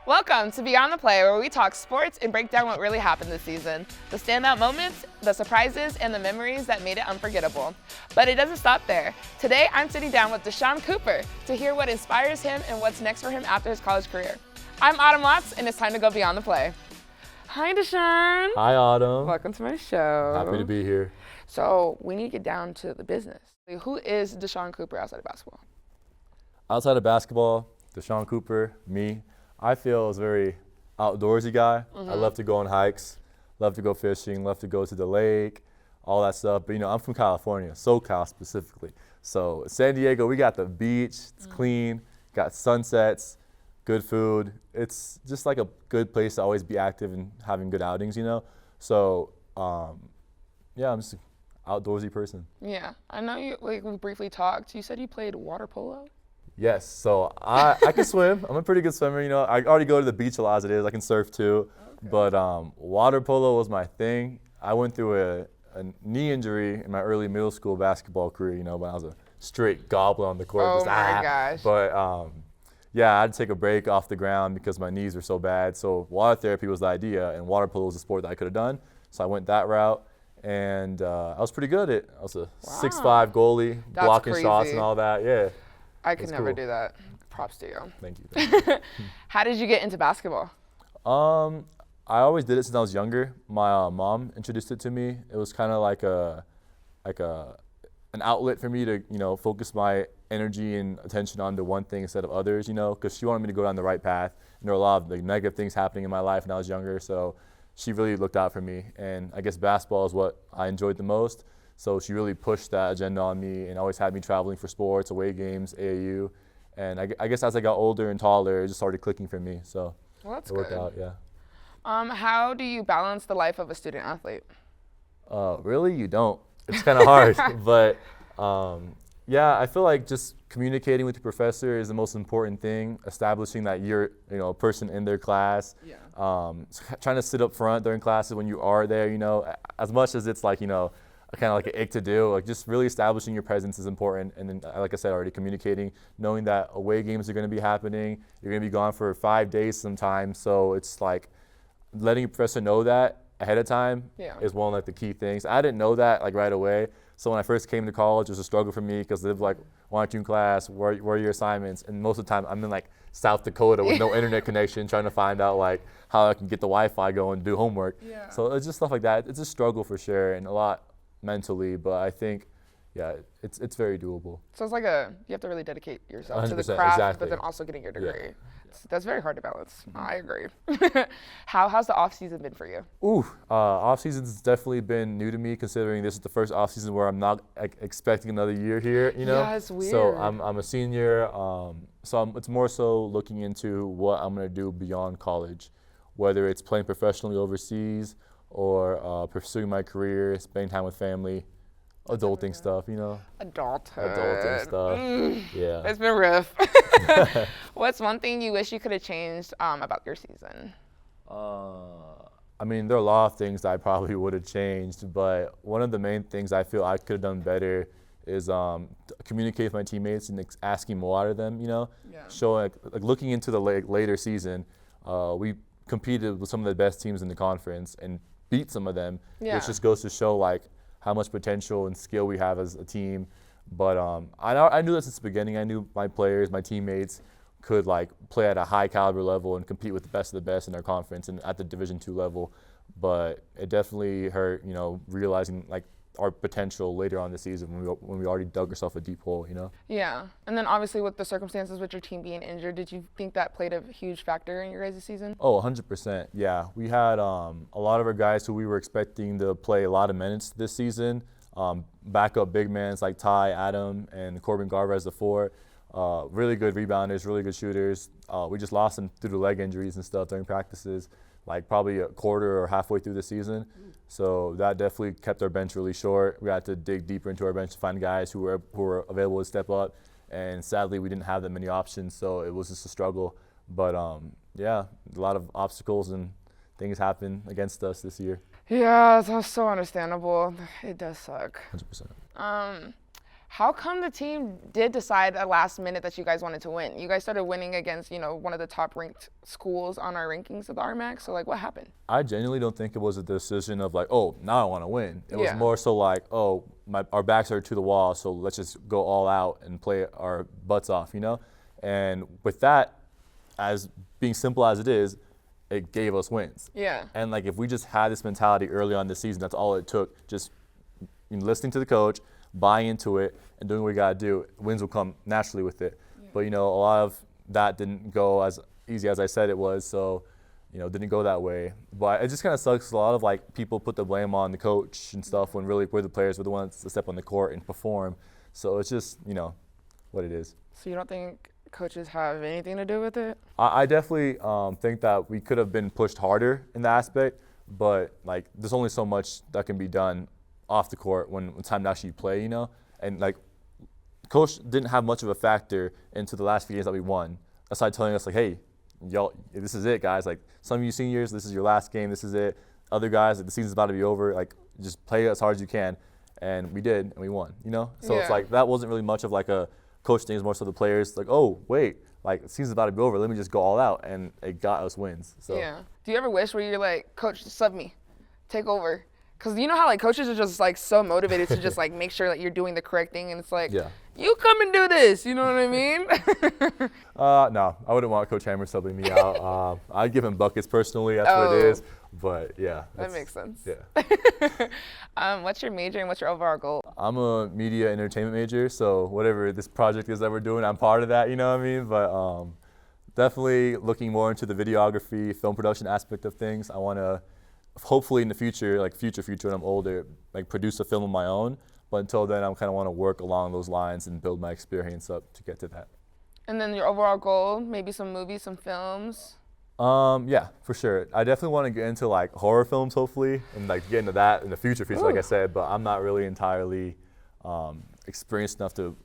Welcome to Beyond the Play, where we talk sports and break down what really happened this season, the standout moments, the surprises, and the memories that made it unforgettable. But it doesn't stop there. Today, I'm sitting down with Deshaun Cooper to hear what inspires him and what's next for him after his college career. I'm Autumn Watts, and it's time to go Beyond the Play. Hi, Deshaun. Hi, Autumn. Welcome to my show. Happy to be here. So we need to get down to the business. Who is Deshaun Cooper outside of basketball? Outside of basketball, Deshaun Cooper, me, I feel is a very outdoorsy guy. I love to go on hikes, love to go fishing, love to go to the lake, all that stuff. But, I'm from California, SoCal specifically. So San Diego, we got the beach, it's clean, got sunsets, good food. It's just like a good place to always be active and having good outings, So, yeah, I'm just an outdoorsy person. Yeah, I know you. We briefly talked. You said you played water polo. Yes, so I can swim. I'm a pretty good swimmer. I already go to the beach a lot as it is. I can surf too, but water polo was my thing. I went through a knee injury in my early middle school basketball career. When I was a straight gobbler on the court. Oh my gosh! But yeah, I had to take a break off the ground because my knees were so bad. So water therapy was the idea, and water polo was a sport that I could have done. So I went that route. And I was pretty good at it. I was a 6'5" goalie, blocking shots and all that. Yeah. I could never do that. Props to you. Thank you. How did you get into basketball? I always did it since I was younger. My mom introduced it to me. It was kind of like an outlet for me to focus my energy and attention onto one thing instead of others. Because she wanted me to go down the right path. And there were a lot of negative things happening in my life when I was younger. So she really looked out for me. And I guess basketball is what I enjoyed the most. So she really pushed that agenda on me and always had me traveling for sports, away games, AAU. And I guess as I got older and taller, it just started clicking for me. So that's it worked good. out, yeah. How do you balance the life of a student athlete? Really, you don't. It's kind of hard. But yeah, I feel like just communicating with your professor is the most important thing. Establishing that you're a person in their class. Yeah. Trying to sit up front during classes when you are there. As much as it's like kind of like an ick to do, like just really establishing your presence is important. And then, like I said already, communicating, knowing that away games are going to be happening. You're going to be gone for 5 days sometimes. So it's like letting your professor know that ahead of time is one of the key things. I didn't know that right away. So when I first came to college, it was a struggle for me because they were like, why aren't you in class? Where are your assignments? And most of the time I'm in South Dakota with no internet connection, trying to find out how I can get the Wi-Fi going and do homework. Yeah. So it's just stuff like that. It's a struggle for sure, and a lot mentally, but I think, it's very doable. So it's you have to really dedicate yourself to the craft, exactly. But then also getting your degree. Yeah. That's very hard to balance. Mm-hmm. I agree. How's the off season been for you? Off season's definitely been new to me, considering this is the first off season where I'm not expecting another year here. Yeah, it's weird. So I'm a senior. It's more so looking into what I'm gonna do beyond college, whether it's playing professionally overseas or pursuing my career, spending time with family, adulting stuff, Adulting stuff, yeah. It's been rough. What's one thing you wish you could have changed about your season? There are a lot of things that I probably would have changed, but one of the main things I feel I could have done better is communicate with my teammates and asking more out of them, Showing, looking into the later season, we competed with some of the best teams in the conference and beat some of them, which just goes to show how much potential and skill we have as a team. But I knew that since the beginning. I knew my players, my teammates could play at a high caliber level and compete with the best of the best in their conference and at the Division II level. But it definitely hurt, realizing our potential later on the season when we already dug ourselves a deep hole, Yeah, and then obviously with the circumstances with your team being injured, did you think that played a huge factor in your guys' season? Oh, 100%. Yeah, we had a lot of our guys who we were expecting to play a lot of minutes this season. Backup big men like Ty, Adam, and Corbin Garver as the four. Really good rebounders, really good shooters. We just lost them through the leg injuries and stuff during practices, probably a quarter or halfway through the season. So that definitely kept our bench really short. We had to dig deeper into our bench to find guys who were available to step up. And sadly, we didn't have that many options, so it was just a struggle. But yeah, a lot of obstacles and things happen against us this year. Yeah, that's so understandable. It does suck. 100%. How come the team did decide at last minute that you guys wanted to win? You guys started winning against, one of the top ranked schools on our rankings of the RMAC. So like, what happened? I genuinely don't think it was a decision of like, oh, now I want to win. It was Yeah. more so like, oh, our backs are to the wall, so let's just go all out and play our butts off, And with that, as being simple as it is, it gave us wins. Yeah. And like, if we just had this mentality early on this season, that's all it took. Just listening to the coach, buying into it, and doing what we got to do. Wins will come naturally with it. Yeah. But a lot of that didn't go as easy as I said it was. So, didn't go that way. But it just kind of sucks. A lot of like people put the blame on the coach and stuff when really we're the players. We're the ones to step on the court and perform. So it's just what it is. So you don't think coaches have anything to do with it? I definitely think that we could have been pushed harder in that aspect. But like, there's only so much that can be done off the court when time to actually play, And like, coach didn't have much of a factor into the last few games that we won. Aside telling us like, hey, y'all, this is it, guys. Like, some of you seniors, this is your last game. This is it. Other guys, like, the season's about to be over. Like, just play as hard as you can. And we did, and we won, So Yeah. it's like, that wasn't really much of like a coach thing. It's more so the players like, oh, wait, like, the season's about to be over. Let me just go all out. And it got us wins. So. Yeah. Do you ever wish where you're like, coach, sub me, take over? Because you know how like coaches are just like so motivated to just like make sure that you're doing the correct thing, and it's like, Yeah. You come and do this, you know what I mean? No, I wouldn't want Coach Hammer subbing me out. I'd give him buckets personally, that's what it is. But yeah. That makes sense. Yeah. What's your major and what's your overall goal? I'm a media and entertainment major, so whatever this project is that we're doing, I'm part of that, you know what I mean? But definitely looking more into the videography, film production aspect of things. I want to hopefully in the future, like future when I'm older, like produce a film of my own. But until then, I kind of want to work along those lines and build my experience up to get to that. And then your overall goal, maybe some movies, some films? Yeah, for sure. I definitely want to get into like horror films, hopefully, and like get into that in the future, like I said. But I'm not really entirely experienced enough to,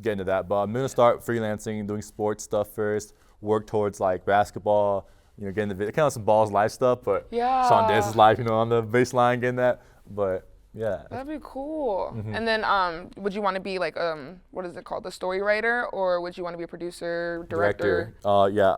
get into that. But I'm gonna start freelancing, doing sports stuff first. Work towards like basketball, getting the kind of some balls live stuff. But Yeah. Sean Dance's live, on the baseline, getting that. But yeah. That'd be cool. Mm-hmm. And then would you want to be like, what is it called, the story writer, or would you want to be a producer, director? Yeah,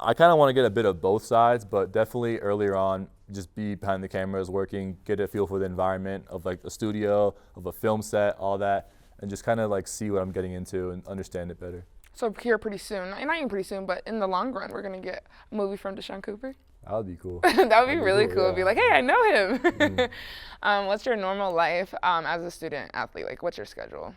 I kind of want to get a bit of both sides, but definitely earlier on, just be behind the cameras working, get a feel for the environment of like a studio, of a film set, all that, and just kind of like see what I'm getting into and understand it better. So here pretty soon, not even pretty soon, but in the long run, we're going to get a movie from Deshaun Cooper? That would be cool. That would be really cool. Yeah. Be like, hey, I know him. Mm-hmm. What's your normal life as a student athlete? Like, what's your schedule?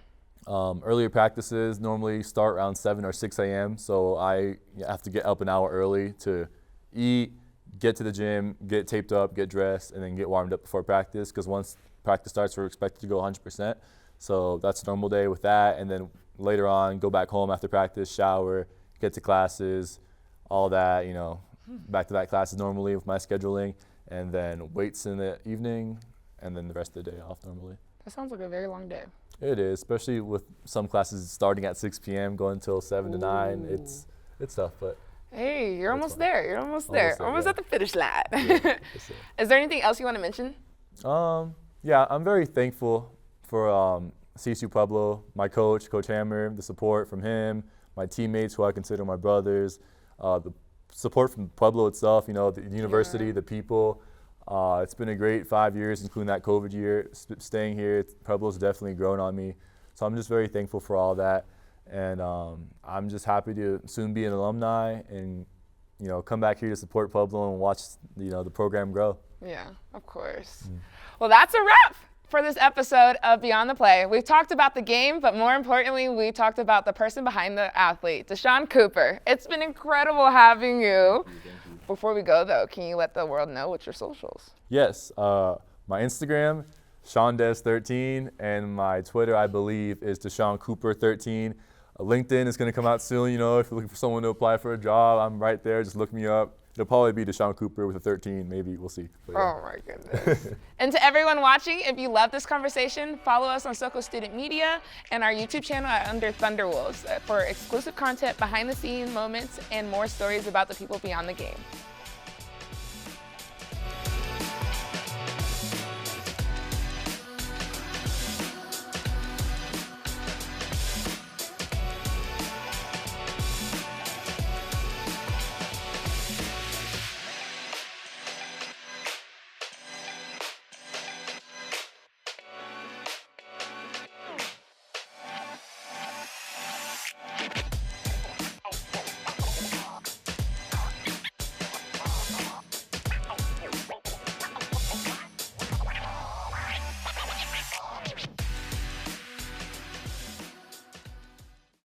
Earlier practices normally start around 7 or 6 a.m. So I have to get up an hour early to eat, get to the gym, get taped up, get dressed, and then get warmed up before practice. Because once practice starts, we're expected to go 100%. So that's a normal day with that. And then later on, go back home after practice, shower, get to classes, all that, back-to-back classes normally with my scheduling, and then weights in the evening, and then the rest of the day off normally. That sounds like a very long day. It is, especially with some classes starting at 6 p.m., going until 7 to 9. It's tough, but. Hey, you're almost fun. There. You're almost there. Almost yeah. at the finish line. Yeah, Is there anything else you want to mention? Yeah, I'm very thankful for CSU Pueblo, my coach, Coach Hammer, the support from him, my teammates who I consider my brothers, the support from Pueblo itself, the university, the people. It's been a great 5 years, including that COVID year. Staying here, Pueblo's definitely grown on me. So I'm just very thankful for all that. And I'm just happy to soon be an alumni and, come back here to support Pueblo and watch, the program grow. Yeah, of course. Well, that's a wrap for this episode of Beyond the Play. We've talked about the game, but more importantly, we talked about the person behind the athlete, Deshaun Cooper. It's been incredible having you. Before we go, though, can you let the world know what's your socials? Yes, my Instagram, SeanDes13, and my Twitter, I believe, is Deshaun Cooper 13. LinkedIn is going to come out soon. If you're looking for someone to apply for a job, I'm right there. Just look me up. It'll probably be Deshaun Cooper with a 13, maybe. We'll see. But, yeah. Oh, my goodness. And to everyone watching, if you love this conversation, follow us on SOCO Student Media and our YouTube channel at Under Thunderwolves for exclusive content, behind-the-scenes moments, and more stories about the people beyond the game.